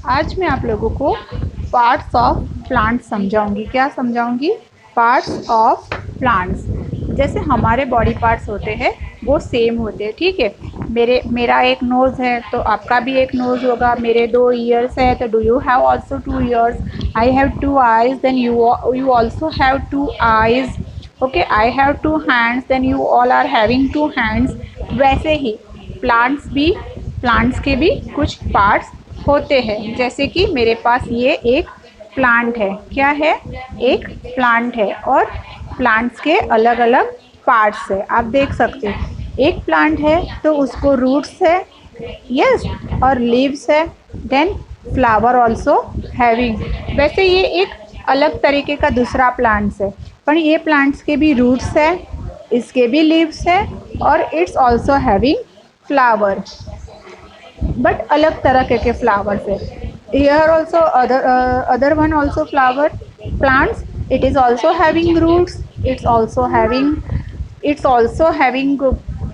आज मैं आप लोगों को पार्ट्स ऑफ प्लांट्स समझाऊंगी। क्या समझाऊंगी? Parts of plants. जैसे हमारे बॉडी पार्ट्स होते हैं वो सेम होते हैं, ठीक है। मेरा एक नोज़ है तो आपका भी एक नोज़ होगा। मेरे 2 ईयर्स है तो do you have also 2 ears. I have 2 eyes then you also have 2 eyes. Okay, I have 2 hands then you all are having 2 hands. वैसे ही प्लांट्स के भी कुछ पार्ट्स होते हैं। जैसे कि मेरे पास ये एक प्लांट है। क्या है? एक प्लांट है और प्लांट्स के अलग अलग पार्ट्स है। आप देख सकते हैं एक प्लांट है तो उसको रूट्स है, यस, और लीव्स है, देन फ्लावर ऑल्सो हैविंग। वैसे ये एक अलग तरीके का दूसरा प्लांट्स है, पर ये प्लांट्स के भी रूट्स है, इसके भी लीव्स है और it's also having flower, but अलग तरह के फ्लावर्स है। Here also other one also flower plants. It is also having roots. It's also having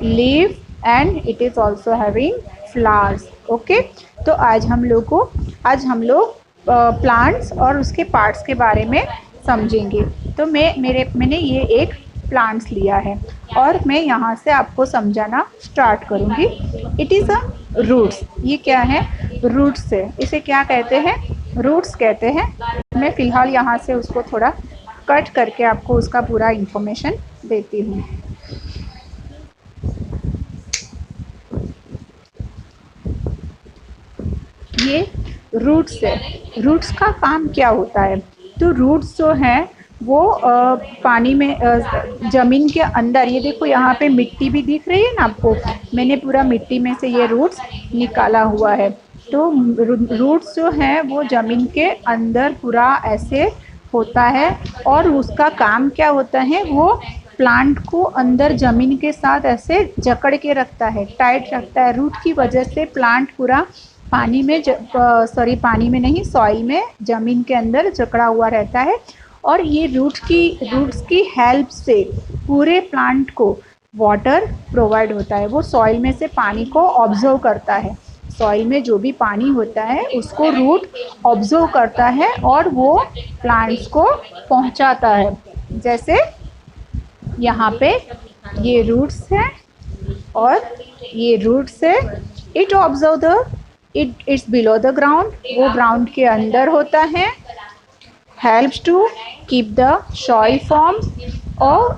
leaf and it is also having flowers. Okay. तो आज हम लोग प्लांट्स और उसके पार्ट्स के बारे में समझेंगे। तो मैंने ये एक प्लांट्स लिया है और मैं यहाँ से आपको समझाना स्टार्ट करूँगी। It is a roots. ये क्या है? रूट्स है। इसे क्या कहते हैं? रूट्स कहते हैं। मैं फ़िलहाल यहाँ से उसको थोड़ा कट करके आपको उसका पूरा इंफॉर्मेशन देती हूँ। ये रूट्स है। रूट्स का काम क्या होता है? तो रूट्स जो हैं वो पानी में ज़मीन के अंदर, ये देखो यहाँ पे मिट्टी भी दिख रही है ना आपको। मैंने पूरा मिट्टी में से ये रूट्स निकाला हुआ है। तो रूट्स जो हैं वो ज़मीन के अंदर पूरा ऐसे होता है और उसका काम क्या होता है? वो प्लांट को अंदर ज़मीन के साथ ऐसे जकड़ के रखता है, टाइट रखता है। रूट की वजह से प्लांट पूरा पानी में नहीं, सॉइल में, ज़मीन के अंदर जकड़ा हुआ रहता है। और ये रूट्स की हेल्प से पूरे प्लांट को वाटर प्रोवाइड होता है। वो सॉइल में से पानी को ऑब्जर्व करता है। सॉइल में जो भी पानी होता है उसको रूट ऑब्जर्व करता है और वो प्लांट्स को पहुंचाता है। जैसे यहाँ पे ये रूट्स है और ये रूट्स है। It's below the ground. वो ग्राउंड के अंदर होता है। Helps to keep the soil form, और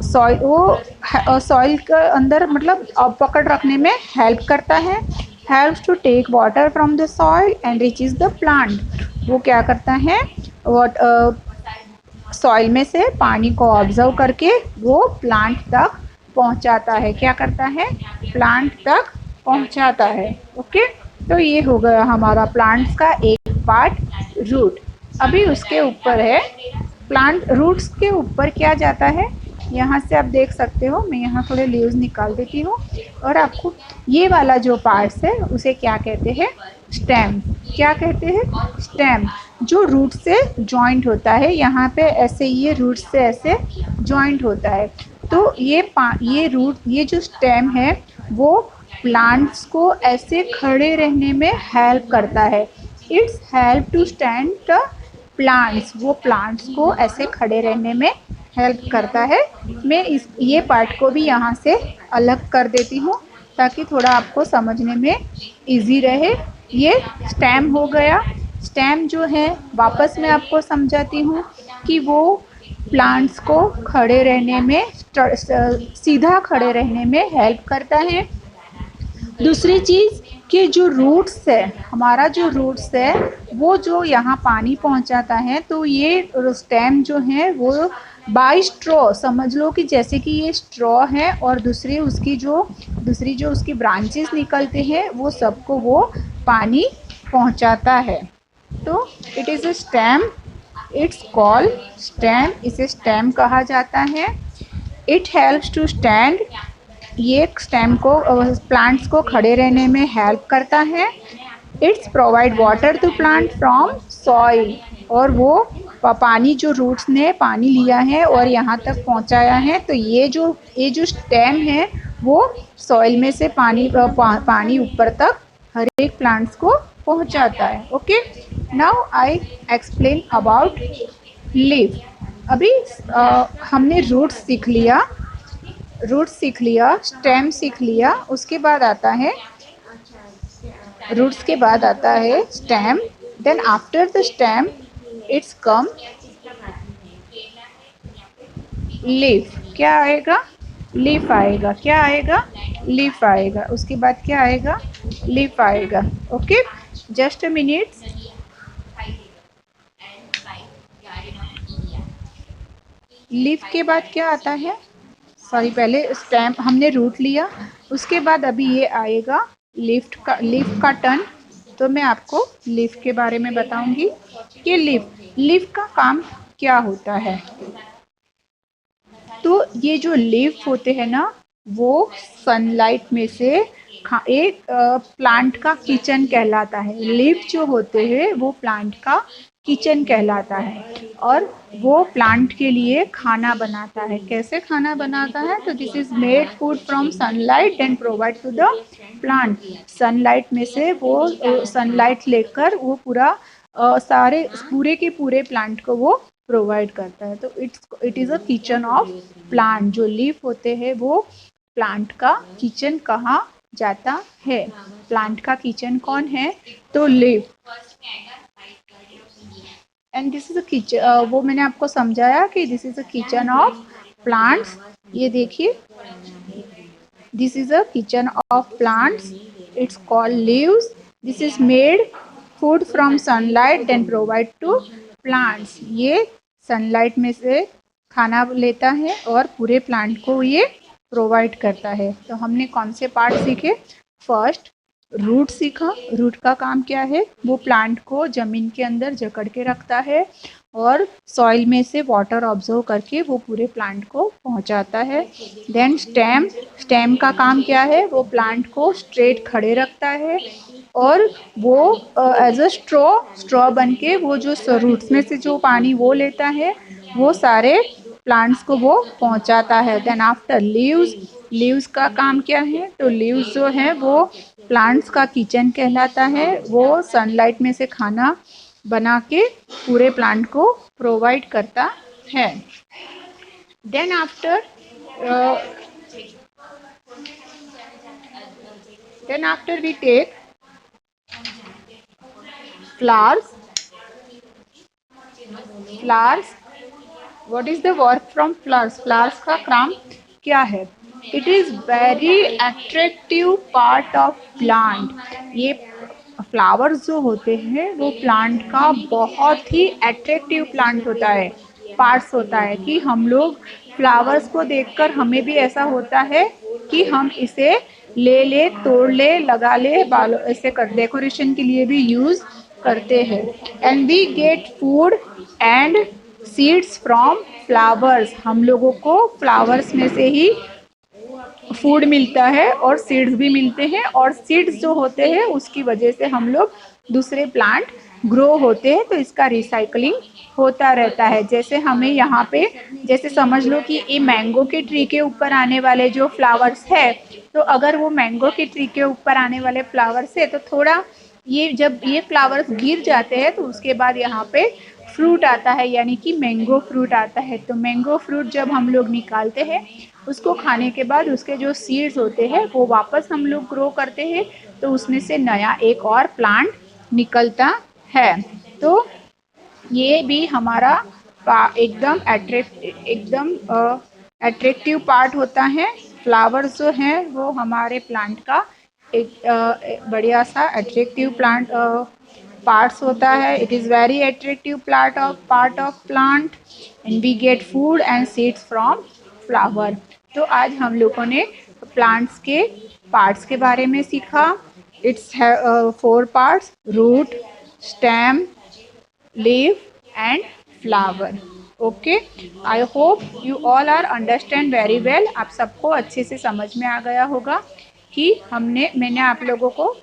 सॉइल के अंदर मतलब पकड़ रखने में हेल्प करता है। Helps to take water from the soil and reaches the plant. वो क्या करता है? सॉइल में से पानी को ऑब्जर्व करके वो प्लांट तक पहुंचाता है। क्या करता है? प्लांट तक पहुंचाता है। ओके, तो ये हो गया हमारा प्लांट्स का एक पार्ट, रूट। अभी उसके ऊपर है प्लांट। रूट्स के ऊपर क्या जाता है? यहाँ से आप देख सकते हो। मैं यहाँ थोड़े लीव्स निकाल देती हूँ और आपको ये वाला जो पार्ट्स है उसे क्या कहते हैं? स्टेम। क्या कहते हैं? स्टेम। जो रूट से जॉइंट होता है, यहाँ पे ऐसे ये रूट से ऐसे जॉइंट होता है। तो ये जो स्टेम है वो प्लांट्स को ऐसे खड़े रहने में हेल्प करता है। It's help to stand the plants. वो प्लांट्स को ऐसे खड़े रहने में हेल्प करता है। मैं ये पार्ट को भी यहाँ से अलग कर देती हूँ ताकि थोड़ा आपको समझने में इजी रहे। ये स्टेम हो गया। स्टेम जो है वापस मैं आपको समझाती हूँ कि वो प्लांट्स को खड़े रहने में, सीधा खड़े रहने में हेल्प करता है। दूसरी चीज़ कि जो रूट्स है, हमारा जो रूट्स है वो जो यहाँ पानी पहुँचाता है, तो ये स्टेम जो है वो बाय स्ट्रॉ समझ लो कि जैसे कि ये स्ट्रॉ है और दूसरी जो उसकी ब्रांचेस निकलते हैं वो सबको वो पानी पहुँचाता है। तो it is a stem. It's called stem. इसे स्टेम कहा जाता है। It helps to stand. ये स्टेम को प्लांट्स को खड़े रहने में हेल्प करता है। It's provide water to plant from soil. और वो पानी जो रूट्स ने पानी लिया है और यहाँ तक पहुँचाया है, तो ये जो स्टेम है वो सॉइल में से पानी ऊपर तक हर एक प्लांट्स को पहुँचाता है। Okay, now I explain about leaf. अभी हमने रूट्स सीख लिया, स्टेम सीख लिया, उसके बाद आता है रूट्स के बाद आता है stem, then after the stem it's come leaf. क्या आएगा? लीफ आएगा। क्या आएगा? लीफ आएगा। उसके बाद क्या आएगा? लीफ आएगा। Okay, just a minute. Leaf के बाद क्या आता है? सॉरी, पहले स्टेम हमने रूट लिया, उसके बाद अभी ये आएगा लीफ का टर्न। तो मैं आपको लीफ के बारे में बताऊंगी कि लीफ का काम क्या होता है। तो ये जो लीफ होते हैं ना, वो सनलाइट में से एक प्लांट का किचन कहलाता है। लीफ जो होते हैं वो प्लांट का किचन कहलाता है, और वो प्लांट के लिए खाना बनाता है। कैसे खाना बनाता है? तो this is made food from sunlight and provide to the plant. Sunlight में से वो सनलाइट लेकर वो पूरा सारे पूरे के पूरे प्लांट को वो प्रोवाइड करता है। तो it is a kitchen of plant. जो लीफ होते हैं वो प्लांट का किचन कहा जाता है। प्लांट का किचन कौन है? तो leaf. And this is a kitchen, वो मैंने आपको समझाया कि this is a kitchen of plants. ये देखिए, this is a kitchen of plants, it's called leaves. This is made food from sunlight then provide to plants. ये sunlight में से खाना लेता है और पूरे प्लांट को ये प्रोवाइड करता है। तो हमने कौन से पार्ट सीखे? फर्स्ट रूट सीखा। रूट का काम क्या है? वो प्लांट को जमीन के अंदर जकड़ के रखता है और सॉइल में से वाटर ऑब्जर्व करके वो पूरे प्लांट को पहुंचाता है। देन स्टेम का काम क्या है? वो प्लांट को स्ट्रेट खड़े रखता है और वो एज अ स्ट्रॉ बन के वो जो रूट्स में से जो पानी वो लेता है वो सारे प्लांट्स को वो पहुंचाता है। देन आफ्टर लीव्स का काम क्या है? तो लीव्स जो है वो प्लांट्स का किचन कहलाता है। वो सनलाइट में से खाना बना के पूरे प्लांट को प्रोवाइड करता है। Then after we take flowers. What is the work from flowers? Flowers का काम क्या है? It is very attractive part of plant. ये फ्लावर्स जो होते हैं वो प्लांट का बहुत ही अट्रैक्टिव प्लांट होता है, पार्ट्स होता है कि हम लोग फ्लावर्स को देखकर हमें भी ऐसा होता है कि हम इसे ले तोड़ ले, लगा ले, बालों ऐसे कर डेकोरेशन के लिए भी यूज़ करते हैं। And we get food and seeds from flowers. हम लोगों को फ्लावर्स में से ही फूड मिलता है और सीड्स भी मिलते हैं, और सीड्स जो होते हैं उसकी वजह से हम लोग दूसरे प्लांट ग्रो होते हैं। तो इसका रिसाइकलिंग होता रहता है। जैसे हमें यहाँ पे जैसे समझ लो कि ये मैंगो के ट्री के ऊपर आने वाले जो फ्लावर्स है, तो अगर वो मैंगो के ट्री के ऊपर आने वाले फ्लावर्स है तो थोड़ा ये जब ये फ्लावर्स गिर जाते हैं तो उसके बाद यहाँ पे फ्रूट आता है, यानी कि मैंगो फ्रूट आता है। तो मैंगो फ्रूट जब हम लोग निकालते हैं उसको खाने के बाद उसके जो सीड्स होते हैं वो वापस हम लोग ग्रो करते हैं, तो उसमें से नया एक और प्लांट निकलता है। तो ये भी हमारा एकदम अट्रैक्टिव पार्ट होता है। फ्लावर्स जो हैं वो हमारे प्लांट का एक बढ़िया सा अट्रैक्टिव प्लांट पार्ट्स होता है। It is very attractive part of plant and we get food and seeds from flower. तो आज हम लोगों ने प्लांट्स के पार्ट्स के बारे में सीखा। It's 4 parts: root, stem, leaf and flower. Okay, I hope you all are understand very well. आप सबको अच्छे से समझ में आ गया होगा कि मैंने आप लोगों को